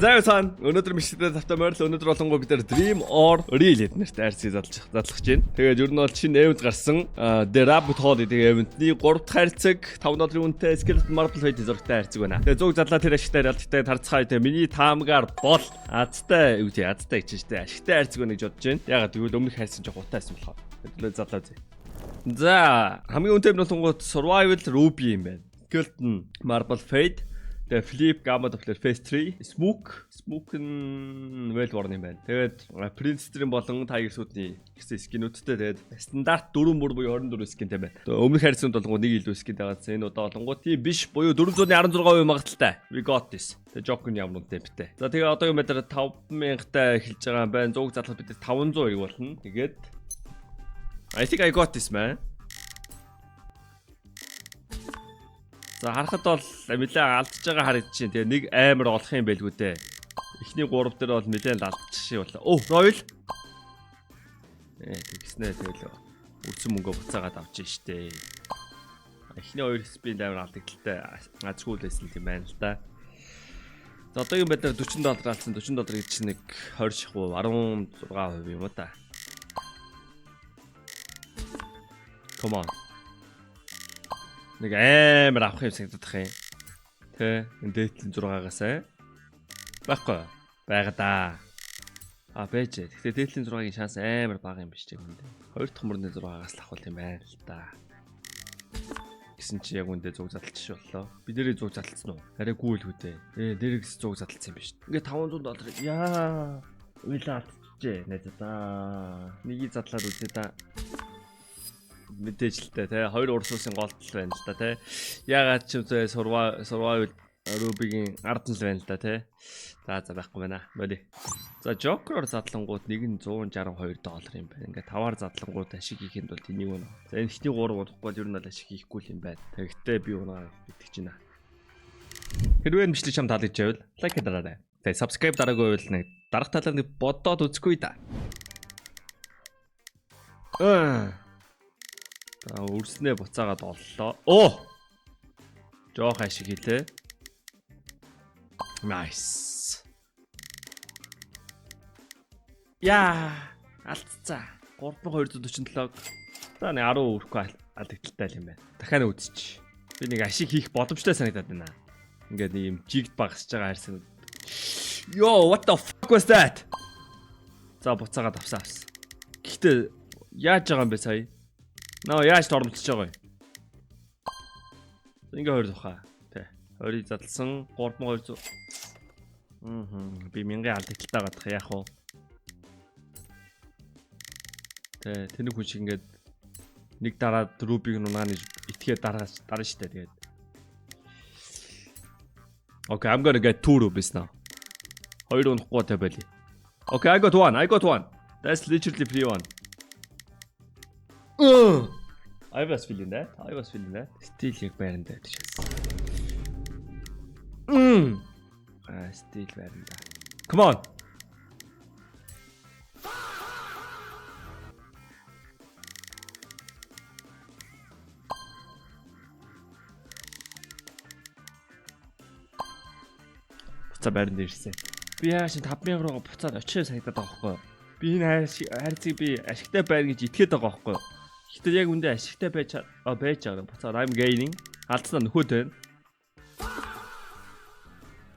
Зайсан өнөөдөр миштэй автомобиль өнөөдөр болонгоо бид нар Dream or Real эднэрт арцыг задлах гэж байна. Тэгээд ер нь бол шинэ эвент гарсан. The Rabbit Hole гэдэг эвентний 3 дахь харьцаг $5 үнэтэй Skeleton Marble Fight зурагтай харьцаг байна. Тэгээд зуг задлаа тэр ашигтай ялдтай тарцхаа тэ миний таамгаар бол азтай юу тий азтай гэж штэ ашигтай харьцаг байна гэж бодож байна. Ягаад гэвэл өмнөх хайсан жоох утайсан болохоор. Тэгээд задлаа зэ. За хамгийн үнэтэй нь болонгоо Survival Ruby юм байна. Skeleton Marble Fight The Flip Gamma Doppler Phase 3 Smoke нь well worn юм байна. Тэгээд Prince Stream болон Tiger Suit-ийн скинүүдтэй тэгээд стандарт 4 бүр буюу 24 скинтэй байна. Өмнөх харьцаанд болонгоо нэг илүү скинтэй байгаа. Энэ удаа болонгоо тийм биш буюу 416% магадaltaй. We got this. Тэгээд Jock-ын ямар үнэтэй битээ. За тэгээд одоо юм дээр 5000-тай эхэлж байгаа юм байна. Зуг задлах бид 500 болно. Тэгээд I think I got this man. За харахад бол нэлээд алдчихж байгаа харагдаж байна. Тэгээ нэг амар олох юм байлгүй дээ. Эхний 3 дээр бол нэлээд алдчих боллоо. Оо, Royal. Тэгснэ тэгэл үлсэн мөнгө буцаагаад авчих штэ. Эхний 2 спин амар алдагдaltaй азгүй байсан юм байна л да. За одоогийн байдлаар $40 алдсан. $40 гэж чинь нэг 20 шахуу 16% юм уу та. Come on. Нэг амар авах юм санагдах юм. Тэ энэ дээдлийн 6-аас байхгүй байгаа да. Бэж. Тэгтээ дээдлийн 6-гийн шанс амар бага юм биш ч юм дэ. 2 дахь мөрний 6-аас л авах юм байна л да. Гэсэн чи яг үндэ зуг задлчих боллоо. Бид нэрээ зуг задлцсан уу? Арай гүйлгүй дээ. Дээрээс зуг задлцсан юм биш. Ингээ $500 яа. Уйлаа алдчихжээ. Найзаа. Нэгийг задлаад үзье да. Мэдээжлээ те 2 урсуусын голдол байна л да те. Ягаад ч үгүй Survival Ruby-гийн ард нь л байна л да те. За байхгүй байна. Боли. За Joker-оор задлангууд нэг нь $162 юм байна. Ингээ 5-аар задлангууд ашиг хийхэд бол энийг үнэ. За энэ ихний 3 удахгүй ер нь бол ашиг хийхгүй юм байна. Тэгэхдээ би унаа итгэж байна. Хэрвээ мэдлэг чам таалагдж байвал лайк дараарай. Тэгээ subscribe дараагүй байвал нэг дарах талаар нэг бодоод үзэхгүй да. Үрснээ буцаагаад оллоо. Оо! Жоох ашиг хийлээ. Nice. Яа, алдцаа. 3247. За нэг 10 өрөхгүй алдагдaltaй юм байна. Дахиад үзчих. Би нэг ашиг хийх боломжтой санагдаад байна. Ингээд ийм жигд багасж байгаа харьцан. Yo, what the fuck was that? За буцаагаад авсан. Гэхдээ яаж байгаа юм бэ сая? Наа яаж тормолцож байгаа юм? Ингээ 20 тухаа. Тэ. 20-ыг задлсан 3200. Би 1000 алдагдaltaй гадах яах вэ? Тэ, тэнэг хүн шиг ингээд нэг дараа Ruby-г нунааны итгээ дараа штэ тэгээд. Okay, I'm gonna get 2 rubies now. 2 унахгүй та байли. Okay, I got one. That's literally free one. I was feeling that. Still яг байранда тийшээс. Still байранда. Come on. Буцаа байранд ирсэн. Би яаш 5000 руугаа буцаад очиж санагдаад байгаа байхгүй юу? Би энэ хайрцаг би ашигтай байр гэж итгээд байгаа байхгүй юу? Гэхдээ яг үндэ ашигтай байж байгаа буцаад I'm gaining. Алдсан нөхөд байна.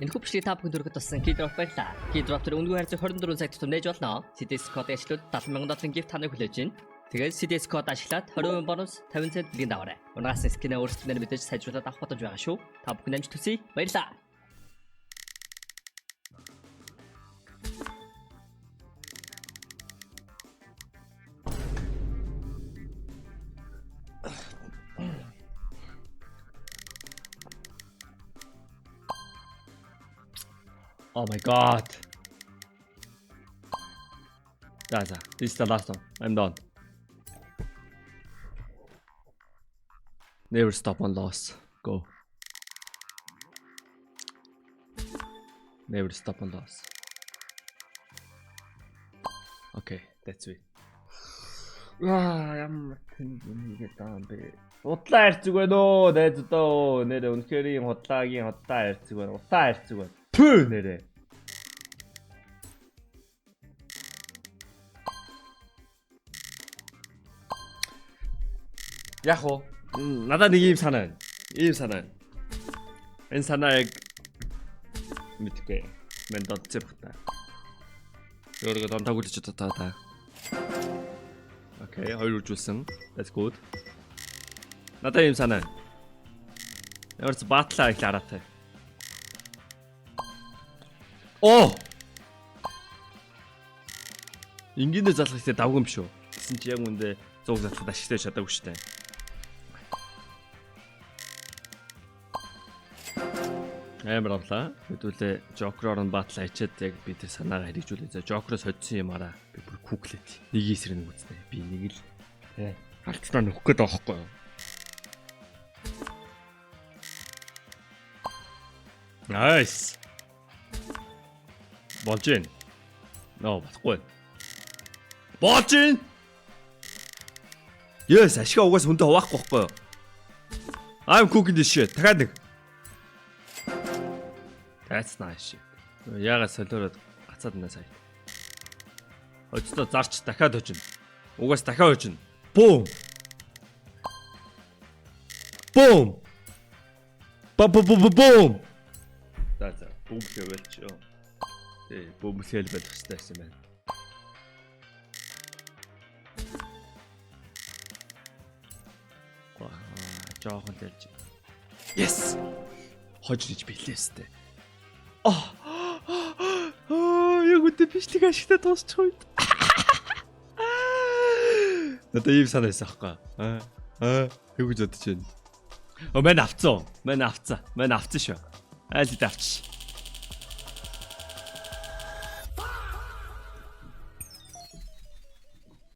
Энэ хүчлийн та бүхэн дөрөвд туссан Keydrop байлаа. Keydrop төр өнгөө харьцаг 24 цаг тутам нээж болно. CDS код ашиглаад $70,000 gift таныг хүлээж байна. Тэгээд CDS код ашиглаад 20% бонус 50 цент билгийн даваарай. Унагаас скинээ өөрсдөө мэдээж сайжруулаад авах бодож байгаа шүү. Та бүхэн амжилт хүсье. Баярлалаа. Oh my god. This is the last one. I'm done. Never stop on loss. Go. Never stop on loss. Okay, that's it. Ямар тэнэг даан бэ. Удлаа хайрцаг байна оо. Найз одоо нэр үнэхээр худлаагийн худлаа хайрцаг байна. Утаа хайрцаг байна. Пүү нэрээ. Яг уу. Надад нэг юм санаа байна. Ийм санаа байна. Энэ санаа яг мэдгүй. Мен донцох та. Өөрөөр донтаг үлж чадаа та. Окей, хоёр үржүүлсэн. That's good. Надад ийм санаа. Ямар ч батлаа их хараатай. Оо! Ингийнэ залах ихтэй давгүй юм шүү. Гэсэн чи яг үндэ 100 залхад ашигтай чадаагүй штэ. Амар авлаа. Хэдүүлээ Joker-оор нь батлаа ичээд яг би тэр санаагаа хэрэгжүүлээ. За Joker-оос хоцсон юмараа би бүр куклээд. Нэг эсрэг нэг үзнэ. Би нэг л халтнаа нөхөх гээд байгаа хгүй юу? Nice. Болжин. Ноо батгүй. Болжин. Yes, ашиг угаас хүндээ хуваахгүй байхгүй юу? I'm cooking this shit. Дахиад нэг. That's nice shit. Яга солиороод гацаад нэ сая. Очтой зарч дахиад хожино. Угаас дахиад хожино. Boom. Boom. Boom. За бүүм хэлвэлч ёо. Бүүм хэлвэлэх хэрэгтэй юм байна. Жоохон дэлж. Yes. Хожиж билээстэй. Яг үгүй бичлэг ашигтай дуусчих үед. Надад ийм санаа байсан аахгүй. Юу гэж бодож байна? Мэн авцсан шүү. Айл хэд авч.